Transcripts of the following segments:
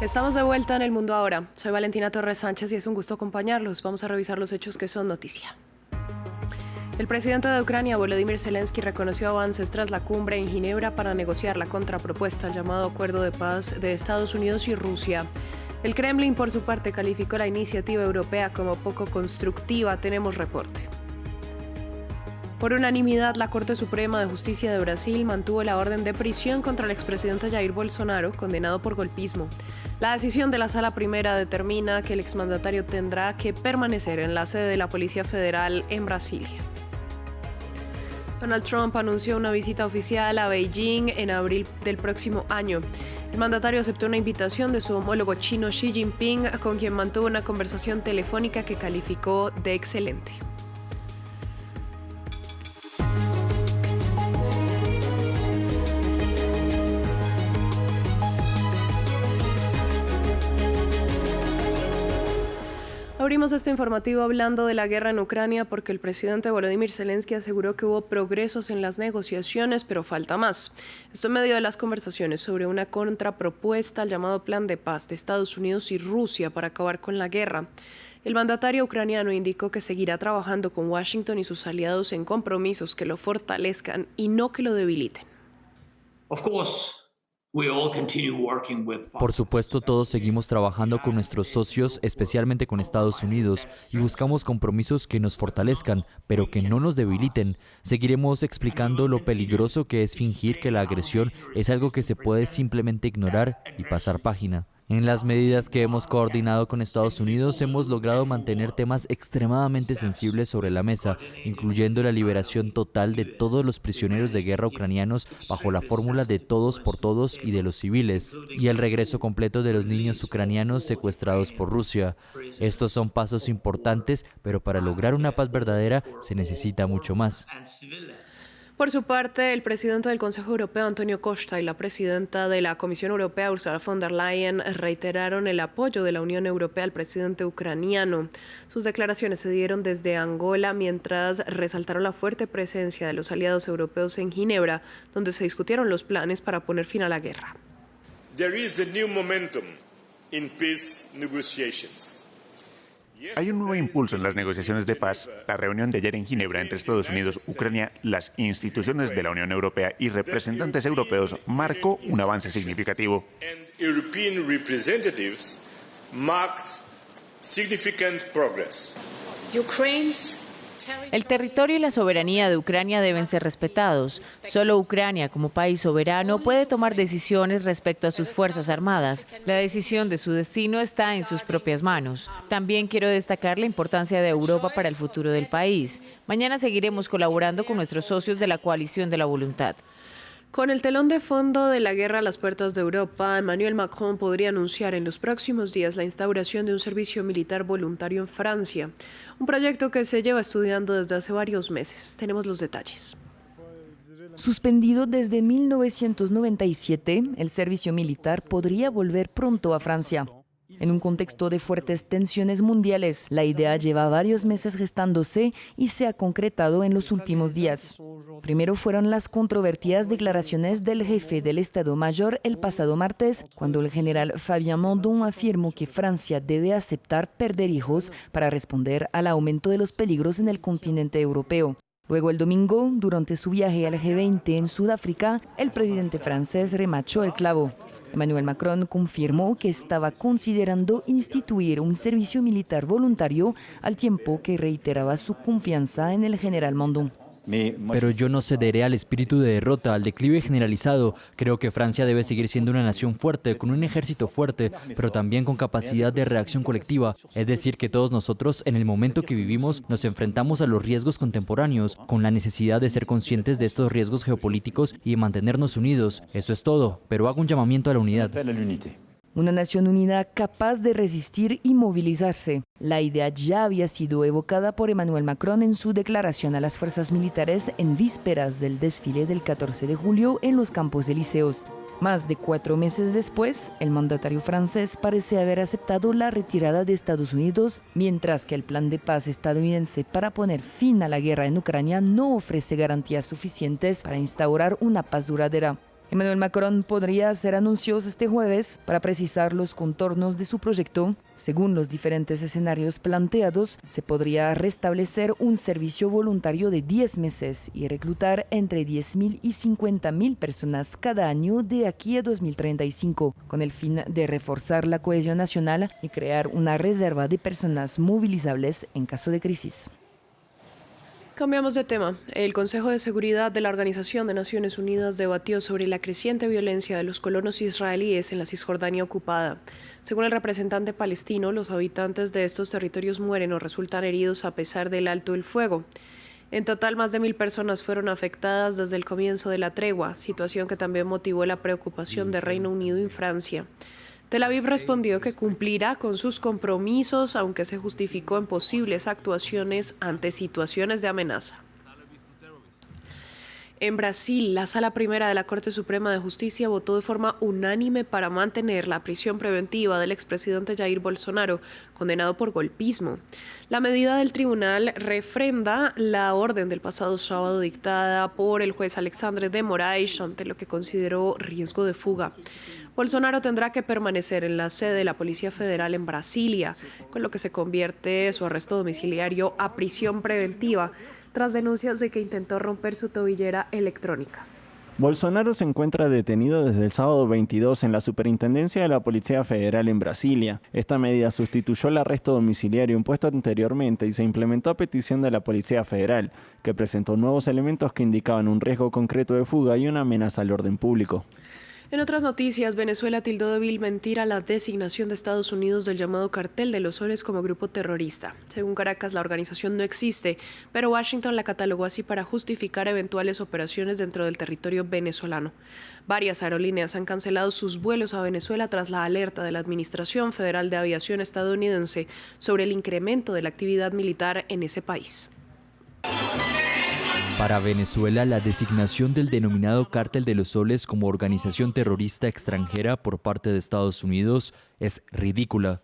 Estamos de vuelta en El Mundo Ahora. Soy Valentina Torres Sánchez y es un gusto acompañarlos. Vamos a revisar los hechos que son noticia. El presidente de Ucrania, Volodymyr Zelensky, reconoció avances tras la cumbre en Ginebra para negociar la contrapropuesta al llamado Acuerdo de Paz de Estados Unidos y Rusia. El Kremlin, por su parte, calificó la iniciativa europea como poco constructiva. Tenemos reporte. Por unanimidad, la Corte Suprema de Justicia de Brasil mantuvo la orden de prisión contra el expresidente Jair Bolsonaro, condenado por golpismo. La decisión de la Sala Primera determina que el exmandatario tendrá que permanecer en la sede de la Policía Federal en Brasilia. Donald Trump anunció una visita oficial a Beijing en abril del próximo año. El mandatario aceptó una invitación de su homólogo chino Xi Jinping, con quien mantuvo una conversación telefónica que calificó de excelente. Abrimos este informativo hablando de la guerra en Ucrania porque el presidente Volodymyr Zelensky aseguró que hubo progresos en las negociaciones, pero falta más. Esto en medio de las conversaciones sobre una contrapropuesta al llamado Plan de Paz de Estados Unidos y Rusia para acabar con la guerra. El mandatario ucraniano indicó que seguirá trabajando con Washington y sus aliados en compromisos que lo fortalezcan y no que lo debiliten. Por supuesto, todos seguimos trabajando con nuestros socios, especialmente con Estados Unidos, y buscamos compromisos que nos fortalezcan, pero que no nos debiliten. Seguiremos explicando lo peligroso que es fingir que la agresión es algo que se puede simplemente ignorar y pasar página. En las medidas que hemos coordinado con Estados Unidos, hemos logrado mantener temas extremadamente sensibles sobre la mesa, incluyendo la liberación total de todos los prisioneros de guerra ucranianos bajo la fórmula de todos por todos y de los civiles, y el regreso completo de los niños ucranianos secuestrados por Rusia. Estos son pasos importantes, pero para lograr una paz verdadera se necesita mucho más. Por su parte, el presidente del Consejo Europeo, Antonio Costa, y la presidenta de la Comisión Europea, Ursula von der Leyen, reiteraron el apoyo de la Unión Europea al presidente ucraniano. Sus declaraciones se dieron desde Angola mientras resaltaron la fuerte presencia de los aliados europeos en Ginebra, donde se discutieron los planes para poner fin a la guerra. There is a new momentum in peace negotiations. Hay un nuevo impulso en las negociaciones de paz. La reunión de ayer en Ginebra entre Estados Unidos, Ucrania, las instituciones de la Unión Europea y representantes europeos marcó un avance significativo. European representatives marked significant progress. El territorio y la soberanía de Ucrania deben ser respetados. Solo Ucrania, como país soberano, puede tomar decisiones respecto a sus fuerzas armadas. La decisión de su destino está en sus propias manos. También quiero destacar la importancia de Europa para el futuro del país. Mañana seguiremos colaborando con nuestros socios de la Coalición de la Voluntad. Con el telón de fondo de la guerra a las puertas de Europa, Emmanuel Macron podría anunciar en los próximos días la instauración de un servicio militar voluntario en Francia, un proyecto que se lleva estudiando desde hace varios meses. Tenemos los detalles. Suspendido desde 1997, el servicio militar podría volver pronto a Francia. En un contexto de fuertes tensiones mundiales, la idea lleva varios meses gestándose y se ha concretado en los últimos días. Primero fueron las controvertidas declaraciones del jefe del Estado Mayor el pasado martes, cuando el general Fabien Mandon afirmó que Francia debe aceptar perder hijos para responder al aumento de los peligros en el continente europeo. Luego el domingo, durante su viaje al G20 en Sudáfrica, el presidente francés remachó el clavo. Emmanuel Macron confirmó que estaba considerando instituir un servicio militar voluntario al tiempo que reiteraba su confianza en el general Mandon. Pero yo no cederé al espíritu de derrota, al declive generalizado. Creo que Francia debe seguir siendo una nación fuerte, con un ejército fuerte, pero también con capacidad de reacción colectiva. Es decir, que todos nosotros, en el momento que vivimos, nos enfrentamos a los riesgos contemporáneos, con la necesidad de ser conscientes de estos riesgos geopolíticos y mantenernos unidos. Eso es todo, pero hago un llamamiento a la unidad. Una nación unida capaz de resistir y movilizarse. La idea ya había sido evocada por Emmanuel Macron en su declaración a las fuerzas militares en vísperas del desfile del 14 de julio en los Campos Elíseos. Más de 4 meses después, el mandatario francés parece haber aceptado la retirada de Estados Unidos, mientras que el plan de paz estadounidense para poner fin a la guerra en Ucrania no ofrece garantías suficientes para instaurar una paz duradera. Emmanuel Macron podría hacer anuncios este jueves para precisar los contornos de su proyecto. Según los diferentes escenarios planteados, se podría restablecer un servicio voluntario de 10 meses y reclutar entre 10.000 y 50.000 personas cada año de aquí a 2035, con el fin de reforzar la cohesión nacional y crear una reserva de personas movilizables en caso de crisis. Cambiamos de tema. El Consejo de Seguridad de la Organización de Naciones Unidas debatió sobre la creciente violencia de los colonos israelíes en la Cisjordania ocupada. Según el representante palestino, los habitantes de estos territorios mueren o resultan heridos a pesar del alto el fuego. En total, más de 1.000 personas fueron afectadas desde el comienzo de la tregua, situación que también motivó la preocupación de Reino Unido y Francia. Tel Aviv respondió que cumplirá con sus compromisos, aunque se justificó en posibles actuaciones ante situaciones de amenaza. En Brasil, la Sala Primera de la Corte Suprema de Justicia votó de forma unánime para mantener la prisión preventiva del expresidente Jair Bolsonaro, condenado por golpismo. La medida del tribunal refrenda la orden del pasado sábado dictada por el juez Alexandre de Moraes ante lo que consideró riesgo de fuga. Bolsonaro tendrá que permanecer en la sede de la Policía Federal en Brasilia, con lo que se convierte su arresto domiciliario a prisión preventiva, tras denuncias de que intentó romper su tobillera electrónica. Bolsonaro se encuentra detenido desde el sábado 22 en la Superintendencia de la Policía Federal en Brasilia. Esta medida sustituyó el arresto domiciliario impuesto anteriormente y se implementó a petición de la Policía Federal, que presentó nuevos elementos que indicaban un riesgo concreto de fuga y una amenaza al orden público. En otras noticias, Venezuela tildó de vil mentira la designación de Estados Unidos del llamado Cartel de los Soles como grupo terrorista. Según Caracas, la organización no existe, pero Washington la catalogó así para justificar eventuales operaciones dentro del territorio venezolano. Varias aerolíneas han cancelado sus vuelos a Venezuela tras la alerta de la Administración Federal de Aviación estadounidense sobre el incremento de la actividad militar en ese país. Para Venezuela, la designación del denominado Cártel de los Soles como organización terrorista extranjera por parte de Estados Unidos es ridícula.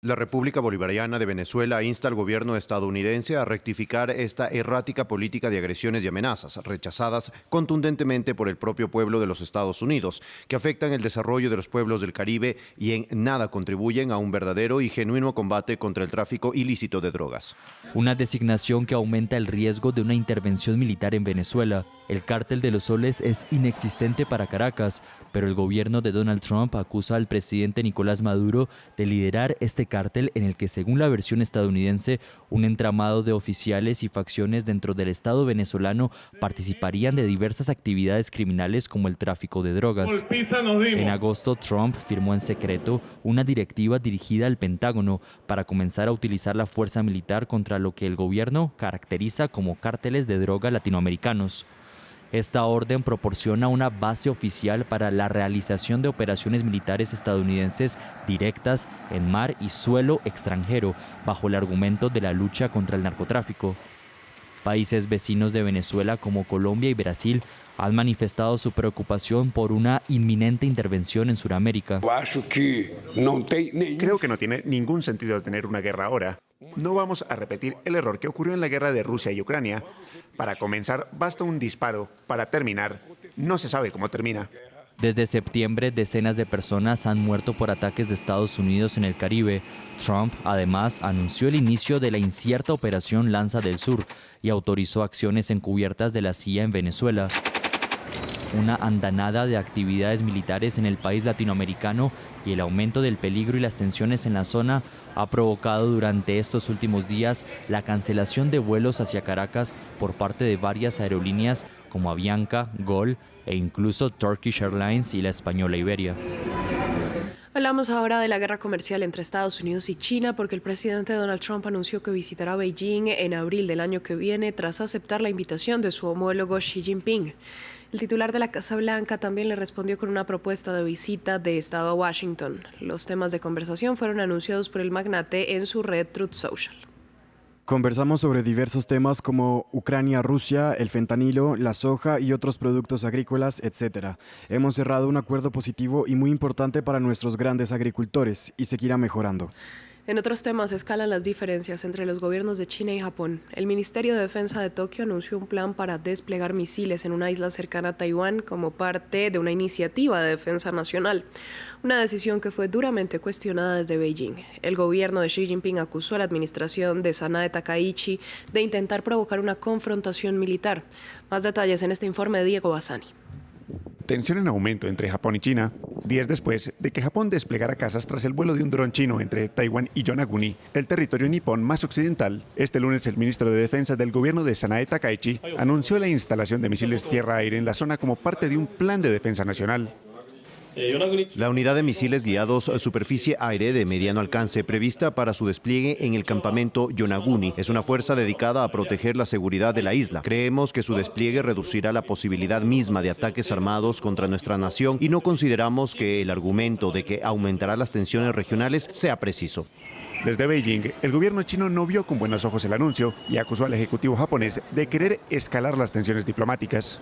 La República Bolivariana de Venezuela insta al gobierno estadounidense a rectificar esta errática política de agresiones y amenazas, rechazadas contundentemente por el propio pueblo de los Estados Unidos, que afectan el desarrollo de los pueblos del Caribe y en nada contribuyen a un verdadero y genuino combate contra el tráfico ilícito de drogas. Una designación que aumenta el riesgo de una intervención militar en Venezuela. El Cártel de los Soles es inexistente para Caracas, pero el gobierno de Donald Trump acusa al presidente Nicolás Maduro de liderar este cártel en el que, según la versión estadounidense, un entramado de oficiales y facciones dentro del Estado venezolano participarían de diversas actividades criminales como el tráfico de drogas. En agosto, Trump firmó en secreto una directiva dirigida al Pentágono para comenzar a utilizar la fuerza militar contra lo que el gobierno caracteriza como cárteles de droga latinoamericanos. Esta orden proporciona una base oficial para la realización de operaciones militares estadounidenses directas en mar y suelo extranjero, bajo el argumento de la lucha contra el narcotráfico. Países vecinos de Venezuela como Colombia y Brasil han manifestado su preocupación por una inminente intervención en Sudamérica. Creo que no tiene ningún sentido tener una guerra ahora. No vamos a repetir el error que ocurrió en la guerra de Rusia y Ucrania. Para comenzar, basta un disparo. Para terminar, no se sabe cómo termina. Desde septiembre, decenas de personas han muerto por ataques de Estados Unidos en el Caribe. Trump, además, anunció el inicio de la incierta Operación Lanza del Sur y autorizó acciones encubiertas de la CIA en Venezuela. Una andanada de actividades militares en el país latinoamericano y el aumento del peligro y las tensiones en la zona ha provocado durante estos últimos días la cancelación de vuelos hacia Caracas por parte de varias aerolíneas como Avianca, Gol e incluso Turkish Airlines y la española Iberia. Hablamos ahora de la guerra comercial entre Estados Unidos y China porque el presidente Donald Trump anunció que visitará Beijing en abril del año que viene tras aceptar la invitación de su homólogo Xi Jinping. El titular de la Casa Blanca también le respondió con una propuesta de visita de Estado a Washington. Los temas de conversación fueron anunciados por el magnate en su red Truth Social. Conversamos sobre diversos temas como Ucrania, Rusia, el fentanilo, la soja y otros productos agrícolas, etc. Hemos cerrado un acuerdo positivo y muy importante para nuestros grandes agricultores y seguirá mejorando. En otros temas, escalan las diferencias entre los gobiernos de China y Japón. El Ministerio de Defensa de Tokio anunció un plan para desplegar misiles en una isla cercana a Taiwán como parte de una iniciativa de defensa nacional, una decisión que fue duramente cuestionada desde Beijing. El gobierno de Xi Jinping acusó a la administración de Sanae Takaichi de intentar provocar una confrontación militar. Más detalles en este informe de Diego Bassani. Tensión en aumento entre Japón y China, días después de que Japón desplegara cazas tras el vuelo de un dron chino entre Taiwán y Yonaguni, el territorio nipón más occidental. Este lunes el ministro de Defensa del gobierno de Sanae Takaichi anunció la instalación de misiles tierra-aire en la zona como parte de un plan de defensa nacional. La unidad de misiles guiados superficie-aire de mediano alcance prevista para su despliegue en el campamento Yonaguni es una fuerza dedicada a proteger la seguridad de la isla. Creemos que su despliegue reducirá la posibilidad misma de ataques armados contra nuestra nación y no consideramos que el argumento de que aumentará las tensiones regionales sea preciso. Desde Beijing, el gobierno chino no vio con buenos ojos el anuncio y acusó al ejecutivo japonés de querer escalar las tensiones diplomáticas.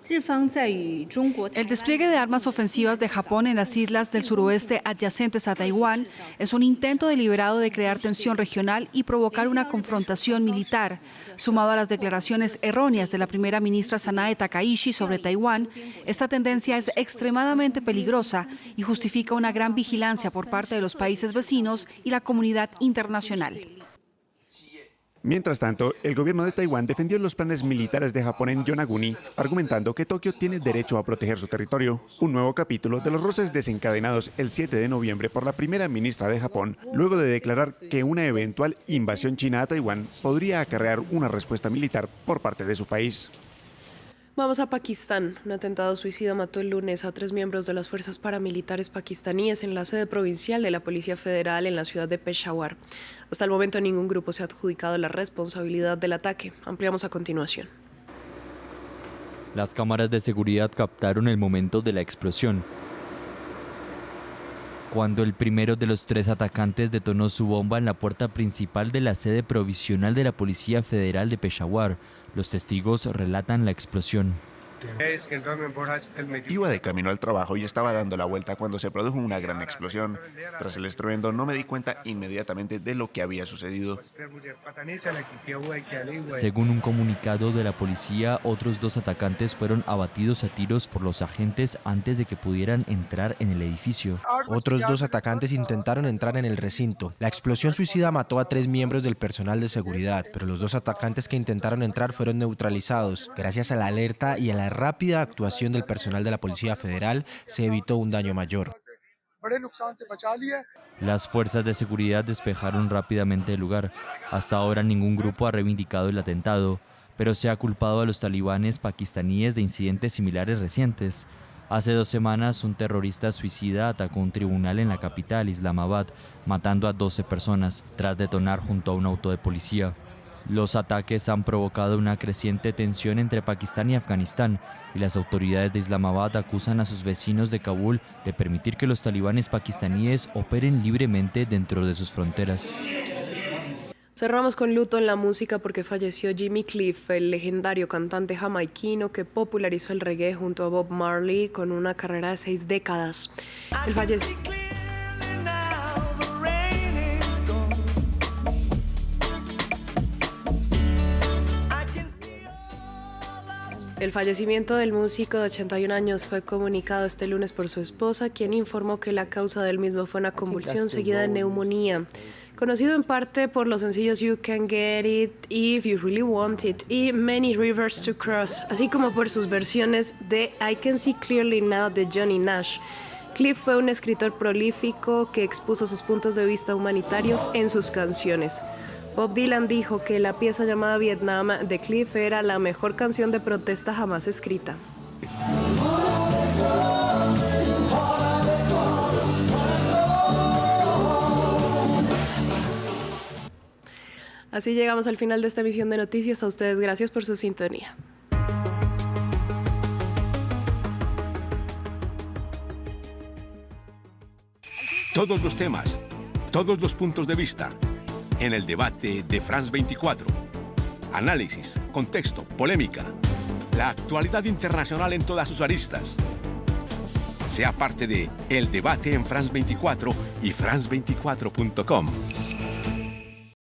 El despliegue de armas ofensivas de Japón en las islas del suroeste adyacentes a Taiwán es un intento deliberado de crear tensión regional y provocar una confrontación militar. Sumado a las declaraciones erróneas de la primera ministra Sanae Takaichi sobre Taiwán, esta tendencia es extremadamente peligrosa y justifica una gran vigilancia por parte de los países vecinos y la comunidad internacional. Mientras tanto, el gobierno de Taiwán defendió los planes militares de Japón en Yonaguni, argumentando que Tokio tiene derecho a proteger su territorio. Un nuevo capítulo de los roces desencadenados el 7 de noviembre por la primera ministra de Japón, luego de declarar que una eventual invasión china a Taiwán podría acarrear una respuesta militar por parte de su país. Vamos a Pakistán. Un atentado suicida mató el lunes a 3 miembros de las fuerzas paramilitares pakistaníes en la sede provincial de la Policía Federal en la ciudad de Peshawar. Hasta el momento ningún grupo se ha adjudicado la responsabilidad del ataque. Ampliamos a continuación. Las cámaras de seguridad captaron el momento de la explosión, cuando el primero de los 3 atacantes detonó su bomba en la puerta principal de la sede provisional de la Policía Federal de Peshawar. Los testigos relatan la explosión. Iba de camino al trabajo y estaba dando la vuelta cuando se produjo una gran explosión. Tras el estruendo no me di cuenta inmediatamente de lo que había sucedido. Según un comunicado de la policía, otros 2 atacantes fueron abatidos a tiros por los agentes antes de que pudieran entrar en el edificio. Otros 2 atacantes intentaron entrar en el recinto. La explosión suicida mató a 3 miembros del personal de seguridad, pero los 2 atacantes que intentaron entrar fueron neutralizados. Gracias a la alerta y a la rápida actuación del personal de la Policía Federal, se evitó un daño mayor. Las fuerzas de seguridad despejaron rápidamente el lugar. Hasta ahora ningún grupo ha reivindicado el atentado, pero se ha culpado a los talibanes pakistaníes de incidentes similares recientes. Hace 2 semanas, un terrorista suicida atacó un tribunal en la capital, Islamabad, matando a 12 personas, tras detonar junto a un auto de policía. Los ataques han provocado una creciente tensión entre Pakistán y Afganistán, y las autoridades de Islamabad acusan a sus vecinos de Kabul de permitir que los talibanes pakistaníes operen libremente dentro de sus fronteras. Cerramos con luto en la música porque falleció Jimmy Cliff, el legendario cantante jamaiquino que popularizó el reggae junto a Bob Marley con una carrera de 6 décadas. El fallecimiento del músico de 81 años fue comunicado este lunes por su esposa, quien informó que la causa del mismo fue una convulsión seguida de neumonía. Conocido en parte por los sencillos You Can Get It, If You Really Want It y Many Rivers to Cross, así como por sus versiones de I Can See Clearly Now de Johnny Nash. Cliff fue un escritor prolífico que expuso sus puntos de vista humanitarios en sus canciones. Bob Dylan dijo que la pieza llamada Vietnam de Cliff era la mejor canción de protesta jamás escrita. Así llegamos al final de esta emisión de noticias. A ustedes gracias por su sintonía. Todos los temas, todos los puntos de vista, en el debate de France 24. Análisis, contexto, polémica. La actualidad internacional en todas sus aristas. Sea parte de El Debate en France 24 y France24.com.